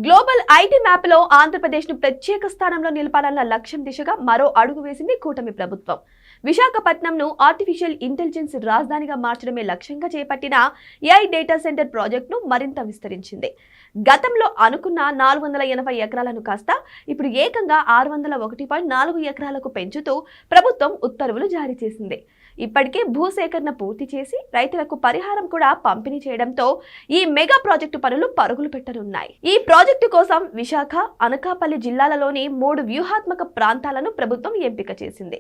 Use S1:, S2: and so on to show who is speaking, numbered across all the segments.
S1: Global IT map లో ఆంధ్రప్రదేశ్ ను ప్రత్యేక స్థానంలో నిలపాలన్న లక్ష్యం దిశగా మరో అడుగు వేసింది కూటమి ప్రభుత్వం. విశాఖపట్నంను ఆర్టిఫిషియల్ ఇంటెలిజెన్స్ రాజధానిగా మార్చడమే లక్ష్యంగా చేపట్టిన ఏఐ డేటా సెంటర్ ప్రాజెక్టును మరింత విస్తరించింది. గతంలో అనుకున్న 480 ఎకరాలను కాస్త ఇప్పుడు ఏకంగా 601.4 ఎకరాలకు పెంచుతూ ప్రభుత్వం ఉత్తర్వులు జారీ చేసింది. ఇప్పటికే భూసేకరణ పూర్తి చేసి రైతులకు పరిహారం కూడా పంపిణీ చేయడంతో ఈ మెగా ప్రాజెక్టు పనులు పరుగులు పెట్టనున్నాయి. ఈ ప్రాజెక్టు కోసం విశాఖ, అనకాపల్లి జిల్లాలలోని 3 వ్యూహాత్మక ప్రాంతాలను ప్రభుత్వం ఎంపిక చేసింది.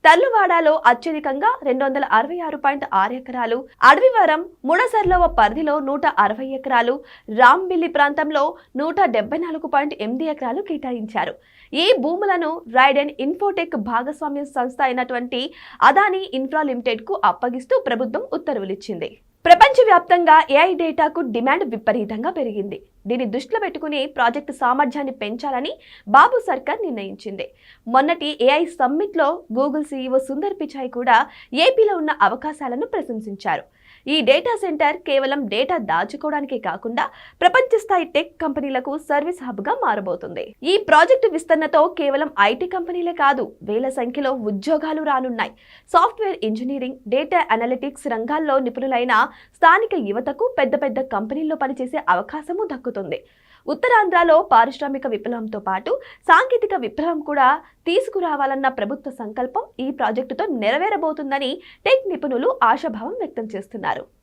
S1: తర్లువాడలో అత్యధికంగా 266.6 ఎకరాలు, అడవివరం, ముడసర్లవ పరిధిలో 160 ఎకరాలు, రాంబిల్లి ప్రాంతంలో 174.8 ఎకరాలు కేటాయించారు. ఈ భూములను రైడెన్ ఇన్ఫోటెక్ భాగస్వామ్య సంస్థ అయినటువంటి అదానీ ఇన్ఫ్రా లిమిటెడ్ కు అప్పగిస్తూ ప్రభుత్వం ఉత్తర్వులిచ్చింది. ప్రపంచవ్యాప్తంగా ఏఐ డేటాకు డిమాండ్ విపరీతంగా పెరిగింది. దీన్ని దృష్టిలో పెట్టుకుని ప్రాజెక్టు సామర్థ్యాన్ని పెంచాలని బాబు సర్కార్ నిర్ణయించింది. మొన్నటి ఏఐ సమ్మిట్ లో గూగుల్ సీఈఓ సుందర్ పిచాయ్ కూడా ఏపీలో ఉన్న అవకాశాలను ప్రశంసించారు. ఈ డేటా సెంటర్ కేవలం డేటా దాచుకోవడానికే కాకుండా ప్రపంచ స్థాయి టెక్ కంపెనీలకు సర్వీస్ హబ్ గా మారబోతుంది. ఈ ప్రాజెక్టు విస్తరణతో కేవలం ఐటీ కంపెనీలే కాదు, వేల సంఖ్యలో ఉద్యోగాలు రానున్నాయి. సాఫ్ట్వేర్ ఇంజనీరింగ్, డేటా అనలిటిక్స్ రంగాల్లో నిపుణులైన స్థానిక యువతకు పెద్ద పెద్ద కంపెనీల్లో పనిచేసే అవకాశము దక్కుతుంది. ఉత్తరాంధ్రలో పారిశ్రామిక విప్లవంతో పాటు సాంకేతిక విప్లవం కూడా తీసుకురావాలన్న ప్రభుత్వ సంకల్పం ఈ ప్రాజెక్టుతో నెరవేరబోతుందని టెక్ నిపుణులు ఆశాభావం వ్యక్తం చేస్తున్నారు.